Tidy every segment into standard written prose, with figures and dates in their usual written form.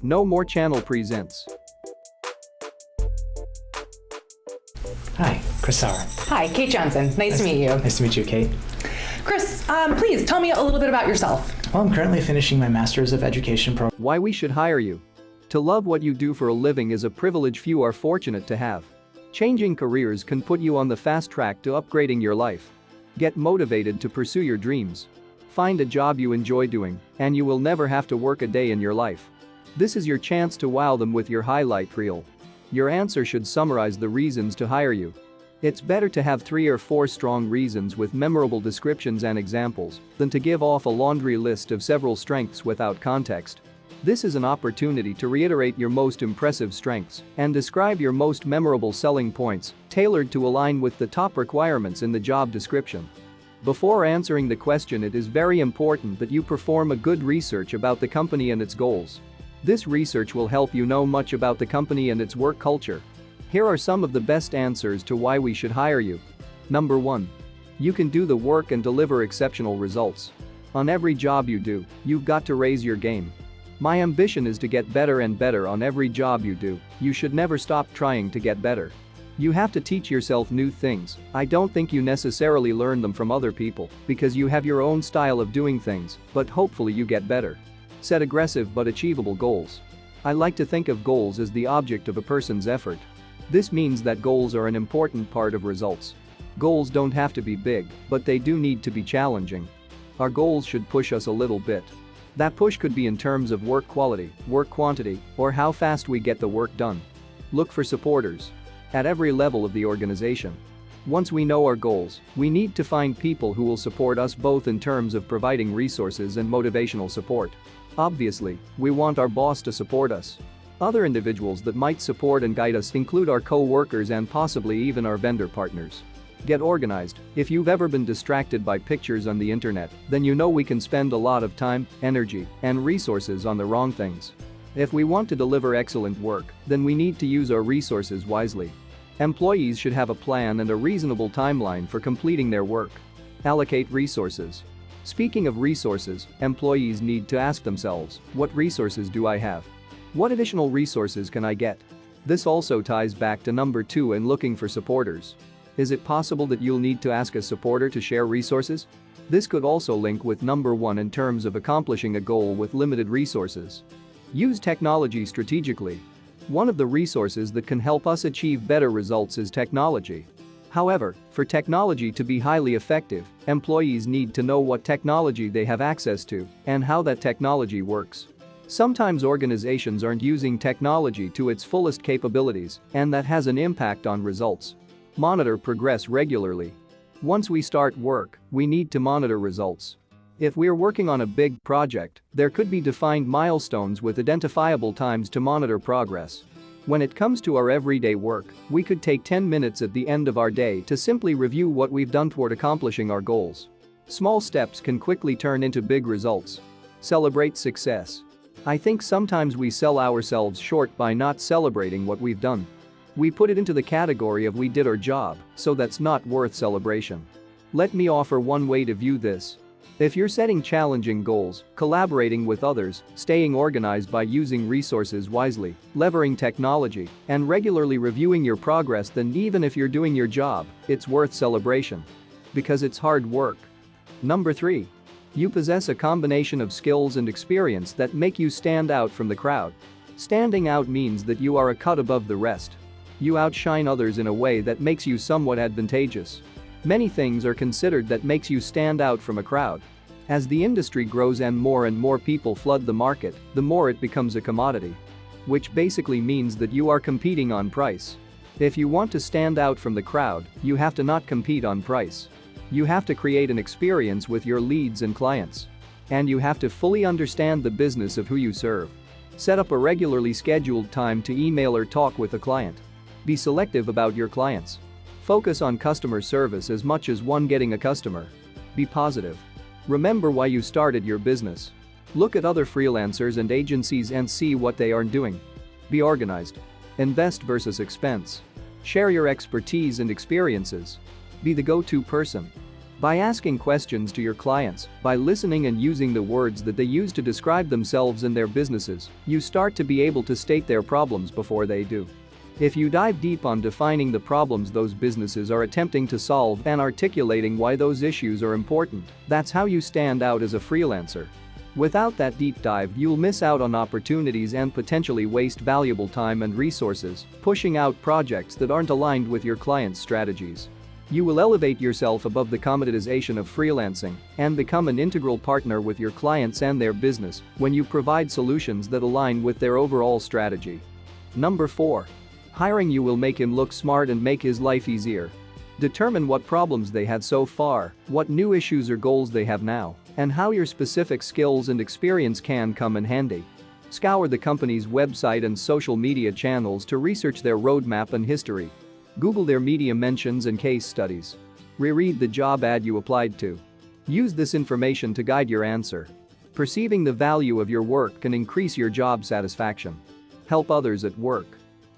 No More Channel presents. Hi, Chris Sauer. Hi, Kate Johnson. Nice to meet you. Nice to meet you, Kate. Chris, please tell me a little bit about yourself. Well, I'm currently finishing my Master's of Education program. Why we should hire you. To love what you do for a living is a privilege few are fortunate to have. Changing careers can put you on the fast track to upgrading your life. Get motivated to pursue your dreams. Find a job you enjoy doing, and you will never have to work a day in your life. This is your chance to wow them with your highlight reel. Your answer should summarize the reasons to hire you. It's better to have 3 or 4 strong reasons with memorable descriptions and examples than to give off a laundry list of several strengths without context. This is an opportunity to reiterate your most impressive strengths and describe your most memorable selling points, tailored to align with the top requirements in the job description. Before answering the question, it is very important that you perform a good research about the company and its goals. This research will help you know much about the company and its work culture. Here are some of the best answers to why we should hire you. Number 1. You can do the work and deliver exceptional results. On every job you do, you've got to raise your game. My ambition is to get better and better on every job you do. You should never stop trying to get better. You have to teach yourself new things. I don't think you necessarily learn them from other people because you have your own style of doing things, but hopefully you get better. Set aggressive but achievable goals. I like to think of goals as the object of a person's effort. This means that goals are an important part of results. Goals don't have to be big, but they do need to be challenging. Our goals should push us a little bit. That push could be in terms of work quality, work quantity, or how fast we get the work done. Look for supporters. At every level of the organization. Once we know our goals, we need to find people who will support us both in terms of providing resources and motivational support. Obviously, we want our boss to support us. Other individuals that might support and guide us include our co-workers and possibly even our vendor partners. Get organized. If you've ever been distracted by pictures on the internet, then you know we can spend a lot of time, energy, and resources on the wrong things. If we want to deliver excellent work, then we need to use our resources wisely. Employees should have a plan and a reasonable timeline for completing their work. Allocate resources. Speaking of resources, employees need to ask themselves, what resources do I have? What additional resources can I get? This also ties back to number 2 in looking for supporters. Is it possible that you'll need to ask a supporter to share resources? This could also link with number 1 in terms of accomplishing a goal with limited resources. Use technology strategically. One of the resources that can help us achieve better results is technology. However, for technology to be highly effective, employees need to know what technology they have access to and how that technology works. Sometimes organizations aren't using technology to its fullest capabilities, and that has an impact on results. Monitor progress regularly. Once we start work, we need to monitor results. If we're working on a big project, there could be defined milestones with identifiable times to monitor progress. When it comes to our everyday work, we could take 10 minutes at the end of our day to simply review what we've done toward accomplishing our goals. Small steps can quickly turn into big results. Celebrate success. I think sometimes we sell ourselves short by not celebrating what we've done. We put it into the category of we did our job, so that's not worth celebration. Let me offer one way to view this. If you're setting challenging goals, collaborating with others, staying organized by using resources wisely, leveraging technology, and regularly reviewing your progress, then even if you're doing your job, it's worth celebration. Because it's hard work. Number 3. You possess a combination of skills and experience that make you stand out from the crowd. Standing out means that you are a cut above the rest. You outshine others in a way that makes you somewhat advantageous. Many things are considered that makes you stand out from a crowd. As the industry grows and more people flood the market, the more it becomes a commodity. Which basically means that you are competing on price. If you want to stand out from the crowd, you have to not compete on price. You have to create an experience with your leads and clients. And you have to fully understand the business of who you serve. Set up a regularly scheduled time to email or talk with a client. Be selective about your clients. Focus on customer service as much as getting a customer. Be positive. Remember why you started your business. Look at other freelancers and agencies and see what they are doing. Be organized. Invest versus expense. Share your expertise and experiences. Be the go-to person. By asking questions to your clients, by listening and using the words that they use to describe themselves and their businesses, you start to be able to state their problems before they do. If you dive deep on defining the problems those businesses are attempting to solve and articulating why those issues are important, that's how you stand out as a freelancer. Without that deep dive, you'll miss out on opportunities and potentially waste valuable time and resources, pushing out projects that aren't aligned with your client's strategies. You will elevate yourself above the commoditization of freelancing and become an integral partner with your clients and their business when you provide solutions that align with their overall strategy. Number 4. Hiring you will make him look smart and make his life easier. Determine what problems they had so far, what new issues or goals they have now, and how your specific skills and experience can come in handy. Scour the company's website and social media channels to research their roadmap and history. Google their media mentions and case studies. Reread the job ad you applied to. Use this information to guide your answer. Perceiving the value of your work can increase your job satisfaction. Help others at work.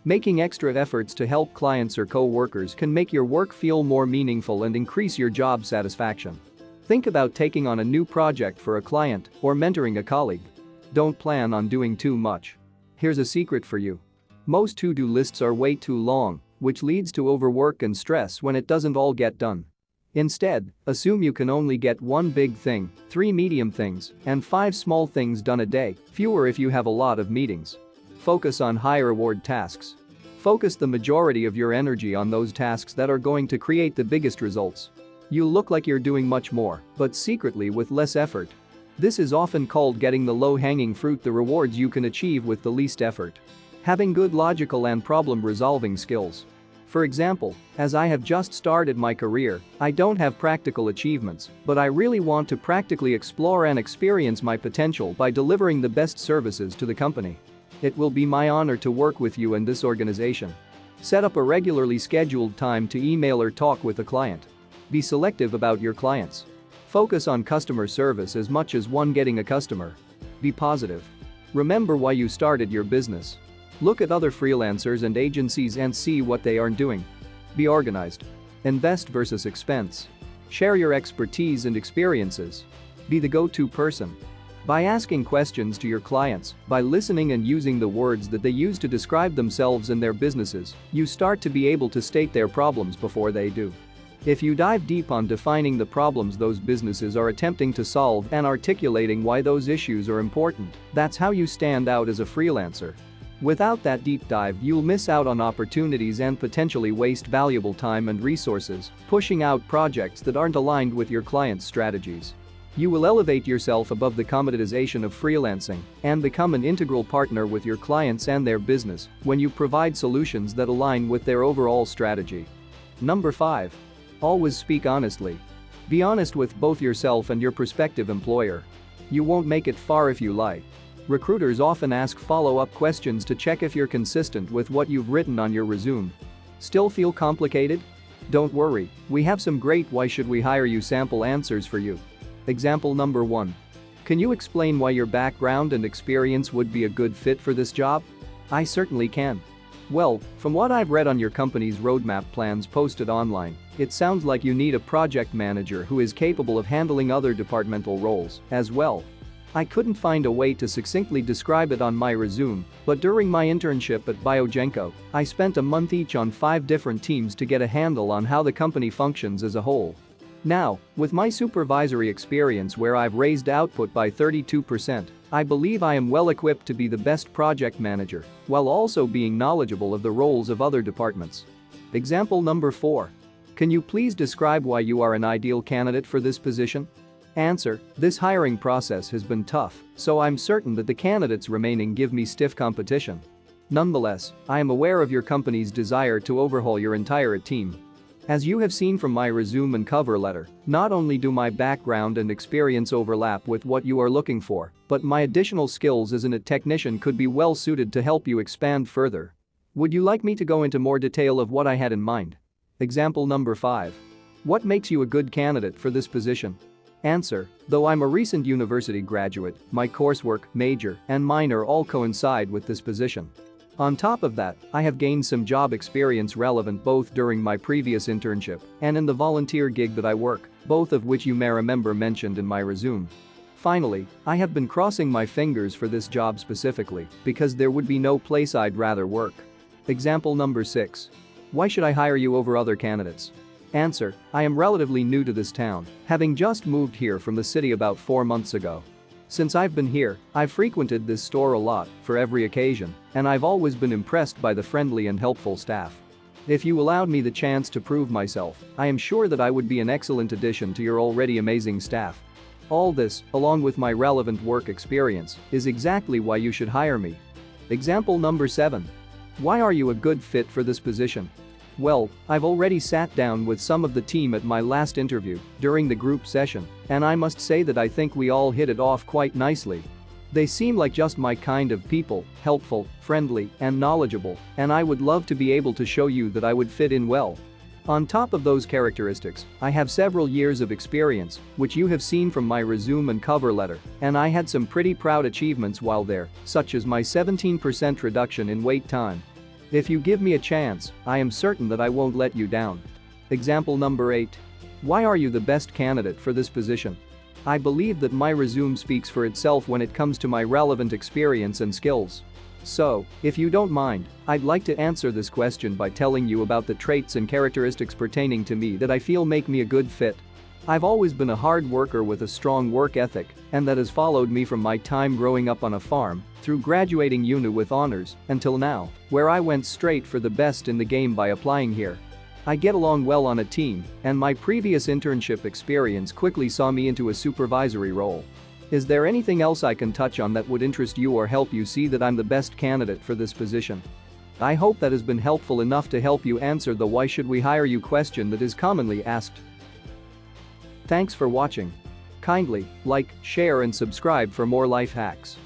Making extra efforts to help clients or co-workers can make your work feel more meaningful and increase your job satisfaction. Think about taking on a new project for a client or mentoring a colleague. Don't plan on doing too much. Here's a secret for you. Most to-do lists are way too long, which leads to overwork and stress when it doesn't all get done. Instead, assume you can only get 1 big thing, 3 medium things, and 5 small things done a day, fewer if you have a lot of meetings. Focus on high-reward tasks. Focus the majority of your energy on those tasks that are going to create the biggest results. You'll look like you're doing much more, but secretly with less effort. This is often called getting the low-hanging fruit, the rewards you can achieve with the least effort. Having good logical and problem-resolving skills. For example, as I have just started my career, I don't have practical achievements, but I really want to practically explore and experience my potential by delivering the best services to the company. It will be my honor to work with you and this organization. Set up a regularly scheduled time to email or talk with a client. Be selective about your clients. Focus on customer service as much as getting a customer. Be positive. Remember why you started your business. Look at other freelancers and agencies and see what they aren't doing. Be organized. Invest versus expense. Share your expertise and experiences. Be the go-to person. By asking questions to your clients, by listening and using the words that they use to describe themselves and their businesses, you start to be able to state their problems before they do. If you dive deep on defining the problems those businesses are attempting to solve and articulating why those issues are important, that's how you stand out as a freelancer. Without that deep dive, you'll miss out on opportunities and potentially waste valuable time and resources, pushing out projects that aren't aligned with your client's strategies. You will elevate yourself above the commoditization of freelancing and become an integral partner with your clients and their business when you provide solutions that align with their overall strategy. Number 5. Always speak honestly. Be honest with both yourself and your prospective employer. You won't make it far if you lie. Recruiters often ask follow-up questions to check if you're consistent with what you've written on your resume. Still feel complicated? Don't worry, we have some great "why should we hire you" sample answers for you. Example number 1. Can you explain why your background and experience would be a good fit for this job? I certainly can. Well, from what I've read on your company's roadmap plans posted online, it sounds like you need a project manager who is capable of handling other departmental roles as well. I couldn't find a way to succinctly describe it on my resume, but during my internship at Biogenco, I spent a month each on 5 different teams to get a handle on how the company functions as a whole. Now, with my supervisory experience where I've raised output by 32%, I believe I am well equipped to be the best project manager, while also being knowledgeable of the roles of other departments. Example number 4. Can you please describe why you are an ideal candidate for this position? Answer: this hiring process has been tough, so I'm certain that the candidates remaining give me stiff competition. Nonetheless, I am aware of your company's desire to overhaul your entire team. As you have seen from my resume and cover letter, not only do my background and experience overlap with what you are looking for, but my additional skills as a technician could be well suited to help you expand further. Would you like me to go into more detail of what I had in mind? Example number 5. What makes you a good candidate for this position? Answer: though I'm a recent university graduate, my coursework, major, and minor all coincide with this position. On top of that, I have gained some job experience relevant both during my previous internship and in the volunteer gig that I work, both of which you may remember mentioned in my resume. Finally, I have been crossing my fingers for this job specifically because there would be no place I'd rather work. Example number 6. Why should I hire you over other candidates? Answer: I am relatively new to this town, having just moved here from the city about 4 months ago. Since I've been here, I've frequented this store a lot for every occasion, and I've always been impressed by the friendly and helpful staff. If you allowed me the chance to prove myself, I am sure that I would be an excellent addition to your already amazing staff. All this, along with my relevant work experience, is exactly why you should hire me. Example number 7. Why are you a good fit for this position? Well, I've already sat down with some of the team at my last interview during the group session, and I must say that I think we all hit it off quite nicely. They seem like just my kind of people, helpful, friendly, and knowledgeable, and I would love to be able to show you that I would fit in well. On top of those characteristics, I have several years of experience, which you have seen from my resume and cover letter, and I had some pretty proud achievements while there, such as my 17% reduction in wait time. If you give me a chance, I am certain that I won't let you down. Example number 8. Why are you the best candidate for this position? I believe that my resume speaks for itself when it comes to my relevant experience and skills. So, if you don't mind, I'd like to answer this question by telling you about the traits and characteristics pertaining to me that I feel make me a good fit. I've always been a hard worker with a strong work ethic, and that has followed me from my time growing up on a farm, through graduating uni with honors, until now, where I went straight for the best in the game by applying here. I get along well on a team, and my previous internship experience quickly saw me into a supervisory role. Is there anything else I can touch on that would interest you or help you see that I'm the best candidate for this position? I hope that has been helpful enough to help you answer the "why should we hire you" question that is commonly asked. Thanks for watching. Kindly like, share and subscribe for more life hacks.